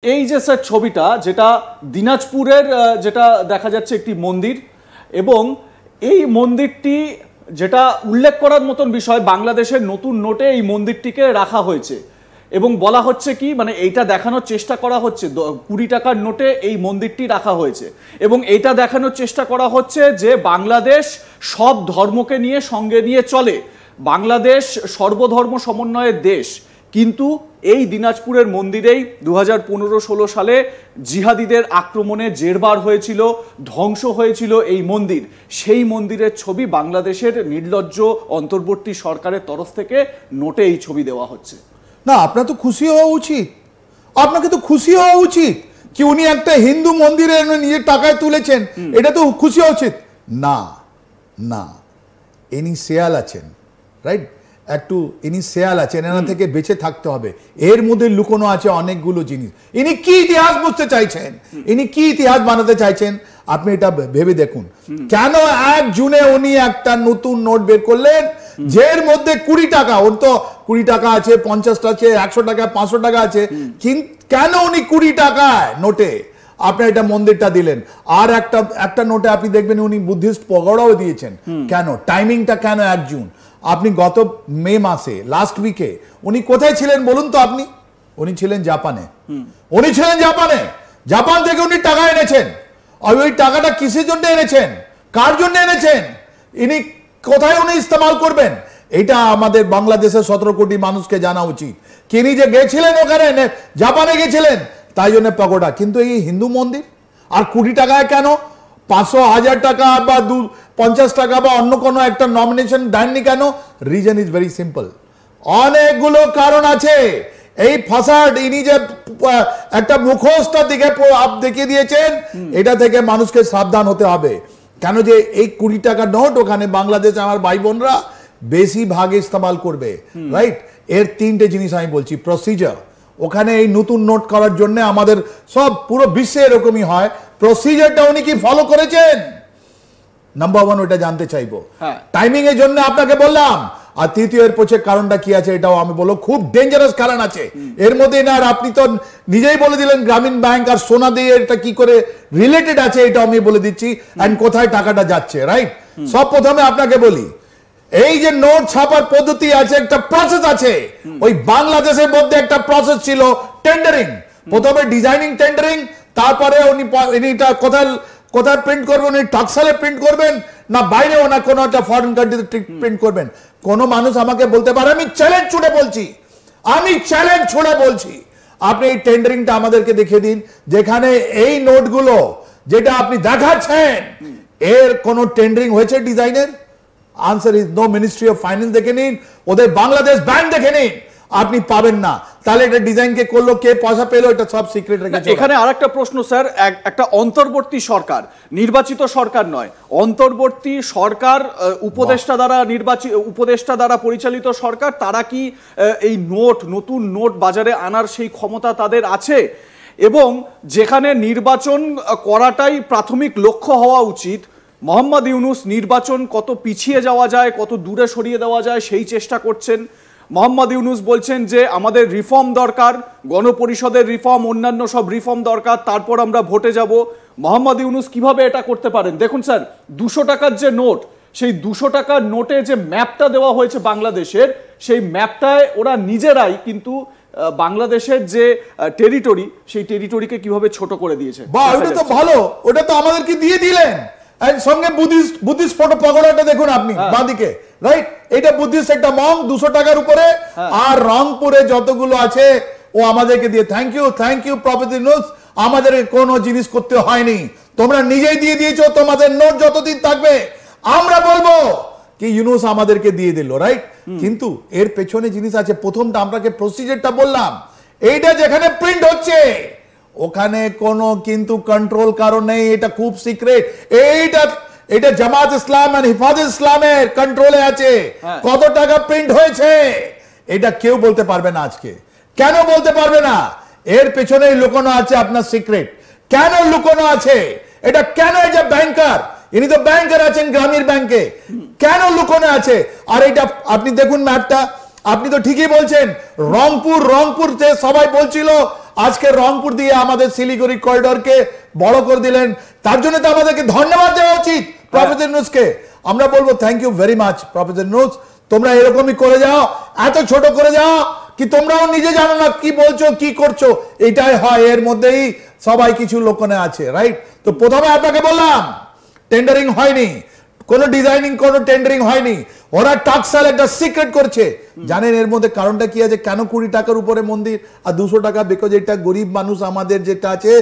এই যে স্যার ছবিটা যেটা দিনাজপুরের যেটা দেখা যাচ্ছে একটি মন্দির এবং এই মন্দিরটি যেটা উল্লেখ করার মতন বিষয় বাংলাদেশের নতুন নোটে এই মন্দিরটিকে রাখা হয়েছে এবং বলা হচ্ছে কি মানে এইটা দেখানোর চেষ্টা করা হচ্ছে 20 টাকার নোটে এই মন্দিরটি রাখা হয়েছে এবং এইটা দেখানোর চেষ্টা করা হচ্ছে যে বাংলাদেশ সব ধর্মকে নিয়ে সঙ্গে নিয়ে চলে, বাংলাদেশ সর্বধর্ম সমন্বয়ের দেশ। কিন্তু এই দিনাজপুরের মন্দিরেই 2015-16 সালে জিহাদিদের আক্রমণে জেরবার হয়েছিল, ধ্বংস হয়েছিল এই মন্দির। সেই মন্দিরের ছবি বাংলাদেশের নির্লজ্জ অন্তর্বর্তী সরকারের তরফ থেকে নোটে এই ছবি দেওয়া হচ্ছে। না, আপনার তো খুশি হওয়া উচিত, আপনাকে তো খুশি হওয়া উচিত কি উনি একটা হিন্দু মন্দিরে নিজের টাকায় তুলেছেন, এটা তো খুশি হওয়া উচিত না। না, ইনি শেয়াল আছেন, রাইট? একটু ইনি শেয়াল আছেন, এনার থেকে বেঁচে থাকতে হবে। এর মধ্যে লুকোনো আছে অনেকগুলো জিনিস। ইনি কি ইতিহাস বুঝতে চাইছেন, ইনি কি ইতিহাস বানাতে চাইছেন, আপনি এটা ভেবে দেখুন। কেন 1 জুনে উনি একটা নতুন নোট বের করলেন যের মধ্যে 20 টাকা, ওর তো 20 টাকা আছে, 50 আছে, 100 টাকা, 500 টাকা আছে, কেন উনি 20 টাকায় নোটে আপনি এটা মন্দিরটা দিলেন? আর একটা নোটে আপনি দেখবেন উনি বুদ্ধিস্ট পগড়াও দিয়েছেন। কেন? টাইমিংটা কেন 1 জুন? আপনি গত মে মাসে লাস্ট উইকে উনি কোথায় ছিলেন বলুন তো আপনি? উনি ছিলেন জাপানে। উনি ছিলেন জাপানে, জাপান থেকে উনি টাকা এনেছেন। আর ওই টাকাটা কিসের জন্য এনেছেন, কার জন্য এনেছেন, ইনি কোথায় উনি ইস্তেমাল করবেন, এটা আমাদের বাংলাদেশের 17 কোটি মানুষকে জানা উচিত। তিনি যে গেছিলেন ওখানে, জাপানে গেছিলেন তাই জন্য পগোড়া, কিন্তু এই হিন্দু মন্দির আর 20 টাকায় কেন? 500, 1000 টাকা বা 50 টাকা বা অন্য কোনো একটা নমিনেশন দেননি কেন? রিজন ইজ ভেরি সিম্পল, অনেকগুলো কারণ আছে। এই ফাসাড ইনি যে একটা মুখোশটা দিকে দেখিয়ে দিয়েছেন, এটা থেকে মানুষকে সাবধান হতে হবে। কেন যে এই 20 টাকার নোট ওখানে বাংলাদেশে আমার ভাই বোনরা বেশি ভাগে ইস্তেমাল করবে, রাইট? এর 3টে জিনিস আমি বলছি। প্রসিজার, ওখানে এই নতুন নোট করার জন্য আমাদের সব পুরো বিশ্বে এরকমই হয়, প্রসিজারটা উনি কি ফলো করেছেন? নাম্বার 1 ওটা জানতে চাইবো। টাইমিং এর জন্য আপনাকে বললাম। আর তৃতীয় এর পক্ষে কারণটা কি আছে এটাও আমি বলবো, খুব ডেঞ্জারাস কারণ আছে এর মধ্যে। না, আর আপনি তো নিজেই বলে দিলেন গ্রামীণ ব্যাংক আর সোনা দিয়ে এটা কি করে রিলেটেড আছে, এটা আমি বলে দিচ্ছি, এন্ড কোথায় টাকাটা যাচ্ছে, রাইট? সব প্রথমে আপনাকে বলি, এই যে নোট ছাপার পদ্ধতি আছে, একটা প্রসেস আছে। ওই বাংলাদেশের মধ্যে একটা প্রসেস ছিল টেন্ডারিং। প্রথমে ডিজাইনিং টেন্ডারিং, তারপরে উনি এটা কোথায় প্রিন্ট করবেন, উনি টাকসালে প্রিন্ট করবেন না বাইরেও না কোনো একটা ফরেন কান্ট্রিতে প্রিন্ট করবেন। কোন মানুষ আমাকে বলতে পারে, আমি চ্যালেঞ্জ ছুড়ে বলছি, আপনি এই টেন্ডারিংটা আমাদেরকে দেখিয়ে দিন যেখানে এই নোটগুলো যেটা আপনি দেখাচ্ছেন এর কোন টেন্ডারিং হয়েছে ডিজাইনের? Answer is no. Ministry of finance দেখে নিন, ওদের বাংলাদেশ ব্যাংক দেখে নিন, আপনি পাবেন না। তাহলে এটা ডিজাইন কে করলো, কে পয়সা পেলো, এটা সব সিক্রেট রেখেছে। এখানে আরেকটা প্রশ্ন স্যার, একটা অন্তর্বর্তী সরকার, নির্বাচিত সরকার নয়, অন্তর্বর্তী সরকার, উপদেষ্টা দ্বারা পরিচালিত সরকার, তারা কি এই নতুন নোট বাজারে আনার সেই ক্ষমতা তাদের আছে? এবং যেখানে নির্বাচন করাটাই প্রাথমিক লক্ষ্য হওয়া উচিত, মোহাম্মদ ইউনূস নির্বাচন কত পিছিয়ে যাওয়া যায়, কত দূরে সরিয়ে দেওয়া যায় সেই চেষ্টা করছেন। মোহাম্মদ ইউনূস বলছেন যে আমাদের রিফর্ম দরকার, গণপরিষদের রিফর্ম, অন্যান্য সব রিফর্ম দরকার, তারপর আমরা ভোটে যাব। মোহাম্মদ ইউনূস কিভাবে এটা করতে পারেন? দেখুন স্যার, 200 টাকার যে নোট, সেই 200 টাকার নোটে যে ম্যাপটা দেওয়া হয়েছে বাংলাদেশের, সেই ম্যাপটায় ওরা নিজেরাই কিন্তু বাংলাদেশের যে টেরিটরি, সেই টেরিটরিকে কিভাবে ছোট করে দিয়েছে। ওটা তো ভালো, ওটা তো আমাদেরকে দিয়ে দিলেন। সঙ্গে বুদ্ধিস্ট ফটো পগড়াটা দেখুন আপনি বাঁদিকে, রাইট? এটা বুদ্ধিস্ট একটা মং 200 টাকার উপরে। আর রংপুরে যতগুলো আছে ও আমাদেরকে দিয়ে। থ্যাংক ইউ প্রফেসর ইউনূস, আমাদের কোনো জিনিস করতে হয়নি, তোমরা নিজেই দিয়ে দিয়েছো। তোমাদের নোট যতদিন থাকবে আমরা বলবো কি ইউনূস আমাদেরকে দিয়ে দিল, রাইট? কিন্তু এর পেছনে জিনিস আছে। প্রথমটা আপনাকে প্রসিজারটা বললাম, এইটা যেখানে প্রিন্ট হচ্ছে ওখানে কোনো কিন্তু কন্ট্রোল কারণ নেই, এটা খুব সিক্রেট। এটা জামাত ইসলাম আর হিফাজত ইসলামের কন্ট্রোলে আছে। কত টাকা প্রিন্ট হয়েছে এটা কেউ বলতে পারবে না আজকে। কেন বলতে পারবে না? এর পেছনেই লুকোনো আছে আপনার সিক্রেট। কেন লুকোনো আছে এটা? কেন? এই যে ব্যাংকার, ইনি তো ব্যাংকার আছেন গ্রামীণ ব্যাংকে, কেন লুকোনো আছে? আর এটা আপনি দেখুন ম্যাপটা, আপনি তো ঠিকই বলছেন, রংপুর যে সবাই বলছিল আজকে রংপুর দিয়ে আমাদের শিলিগুড়ি করিডোরকে বড় করে দিলেন, তার জন্য তো আমাদেরকে ধন্যবাদ দেওয়া উচিত প্রফেসর ইউনূসকে। আমরা বলবো thank you very much professor Yunus, তোমরা এরকমই করে যাও, এত ছোট করে যাও কি তোমরাও নিজে জানো না কি বলছো কি করছো, এটাই হয়, এর মধ্যেই সবাই কিছু লোকনে আছে, রাইট? তো প্রথমে আপনাকে বললাম টেন্ডারিং হয়নি, কোনো ডিজাইনিং কোনো টেন্ডারিং হয়নি, ওরা টাকসাল একটা সিক্রেট করছে। জানেন এর মধ্যে কারণটা কি আছে, কেন 20 টাকার উপরে মন্দির আর 200 টাকা? বিকজ এটা গরিব মানুষ আমাদের যেটা আছে,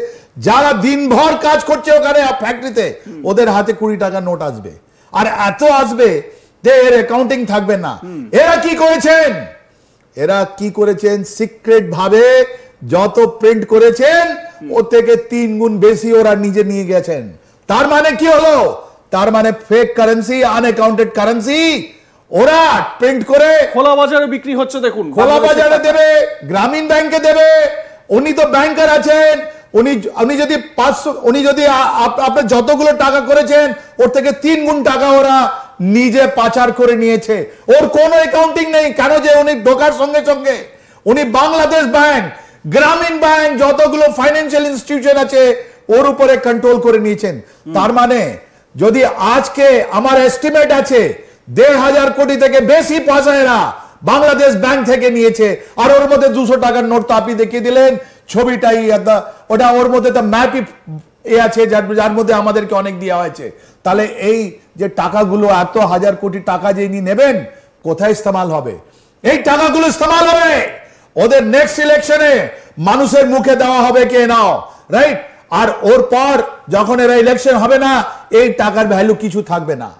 যারা দিনভর কাজ করছে ওখানে ফ্যাক্টরিতে, ওদের হাতে 20 টাকা নোট আসবে, আর এত আসবে যে এর অ্যাকাউন্টিং থাকবে না। এরা কি করেছেন সিক্রেট ভাবে যত প্রিন্ট করেছেন ওর থেকে 3 গুণ বেশি ওরা নিজে নিয়ে গেছেন। তার মানে কি হলো? তার মানে ফেক কারেন্সি, আনঅ্যাকাউন্টেড কারেন্সি ওরা প্রিন্ট করে খোলা বাজারে বিক্রি হচ্ছে। দেখুন, খোলা বাজারে দেবে, গ্রামীণ ব্যাংকে দেবে। উনি তো ব্যাংকার আছেন, উনি যদি 500, উনি যদি আপনার যতগুলো টাকা করেছেন ওর থেকে 3 গুণ টাকা ওরা নিজে পাচার করে নিয়েছে। ওর কোনো অ্যাকাউন্টিং নেই। কেন? যে উনি ঢোকার সঙ্গে সঙ্গে উনি বাংলাদেশ ব্যাংক, গ্রামীণ ব্যাংক, যতগুলো ফাইন্যান্সিয়াল ইনস্টিটিউশন আছে ওর উপরে কন্ট্রোল করে নিয়েছেন। তার মানে যদি আজকে আমার এস্টিমেট আছে 1,500 কোটি থেকে বেশি পয়সা এরা বাংলাদেশ ব্যাংক থেকে নিয়েছে। আর ওর মধ্যে 200 টাকার নোট তো আপনি দেখিয়ে দিলেন, ছবিটাই ওটা, ওর মধ্যে তো ম্যাপই আছে যার মধ্যে আমাদেরকে অনেক দেওয়া হয়েছে। তাহলে এই যে টাকাগুলো, এত 1000 কোটি টাকা যে ইনি নেবেন, কোথায় ইস্তেমাল হবে? এই টাকাগুলো ইস্তেমাল হবে ওদের নেক্সট ইলেকশনে, মানুষের মুখে দেওয়া হবে কে নাও, রাইট? আর ওর পর যখন এরা ইলেকশন হবে না, এই টাকার ভ্যালু কিছু থাকবে না।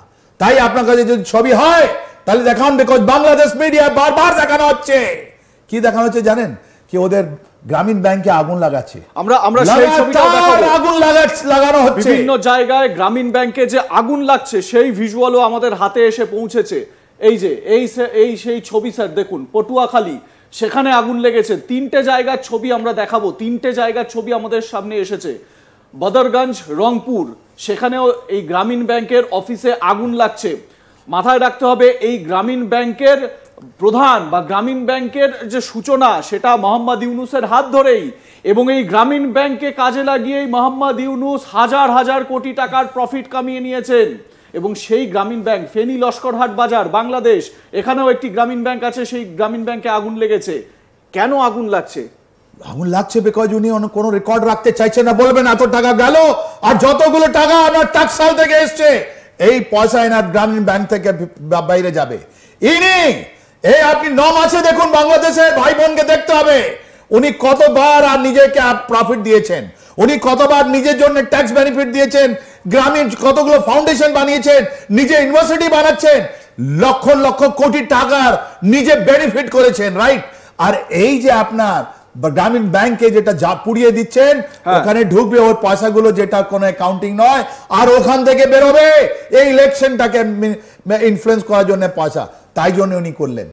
তাই আপনার কাছে যদি ছবি হয় তাহলে দেখান, বিকজ বাংলাদেশ মিডিয়া বারবার দেখানো হচ্ছে। কি দেখানো হচ্ছে জানেন? কি ওদের গ্রামীণ ব্যাংকে আগুন লাগাচ্ছে। আমরা সেই ছবিটাও দেখাবো। আগুন লাগানো হচ্ছে বিভিন্ন জায়গায়, গ্রামীণ ব্যাংকে যে আগুন লাগছে সেই ভিজুয়ালও আমাদের হাতে এসে পৌঁছেছে। এই যে এই সেই ছবি স্যার দেখুন, পটুয়াখালী, সেখানে আগুন লেগেছে। 3টে জায়গার ছবি আমরা দেখাবো, 3টে জায়গার ছবি আমাদের সামনে এসেছে। বদরগঞ্জ, রংপুর, সেখানেও এই গ্রামীণ ব্যাংকের অফিসে আগুন লাগছে। মাথায় রাখতে হবে এই গ্রামীণ ব্যাংকের প্রধান বা গ্রামীণ ব্যাংকের যে সূচনা সেটা মোহাম্মদ ইউনূসের হাত ধরেই, এবং এই গ্রামীণ ব্যাংকে কাজে লাগিয়েই মোহাম্মদ ইউনূস হাজার হাজার কোটি টাকার প্রফিট কামিয়ে নিয়েছেন। এবং সেই গ্রামীণ ব্যাংক ফেনী লস্করহাট বাজার, বাংলাদেশ, এখানেও একটি গ্রামীণ ব্যাংক আছে, সেই গ্রামীণ ব্যাংকে আগুন লেগেছে। কেন আগুন লাগছে? আগুন লাগছে বিকজ উনি কোনো রেকর্ড রাখতে চাইছেন না। বলবেন এত টাকা গেল, আর যতগুলো টাকা আপনার ট্যাক্সাল থেকে এসছে এই পয়সা এনার গ্রামীণ ব্যাংক থেকে বাইরে যাবে। এই আপনি নাম আছে দেখুন, বাংলাদেশের ভাই বোনকে দেখতে হবে উনি কতবার আর নিজেকে প্রফিট দিয়েছেন, উনি কতবার নিজের জন্য ট্যাক্স বেনিফিট দিয়েছেন, গ্রামীণ কতগুলো ফাউন্ডেশন বানিয়েছেন, নিজে ইউনিভার্সিটি বানাচ্ছেন, লক্ষ লক্ষ কোটি টাকার নিজে বেনিফিট করেছেন, রাইট? আর এই যে আপনার গ্রামীণ ব্যাংকে যেটা পুড়িয়ে দিচ্ছেন, ওখানে ঢুকবে ওর পয়সাগুলো, যেটা কোনো অ্যাকাউন্টিং নয়, আর ওখান থেকে বেরোবে এই ইলেকশনটাকে ইনফ্লুয়েন্স করার জন্য পয়সা। তাই জন্য উনি করলেন।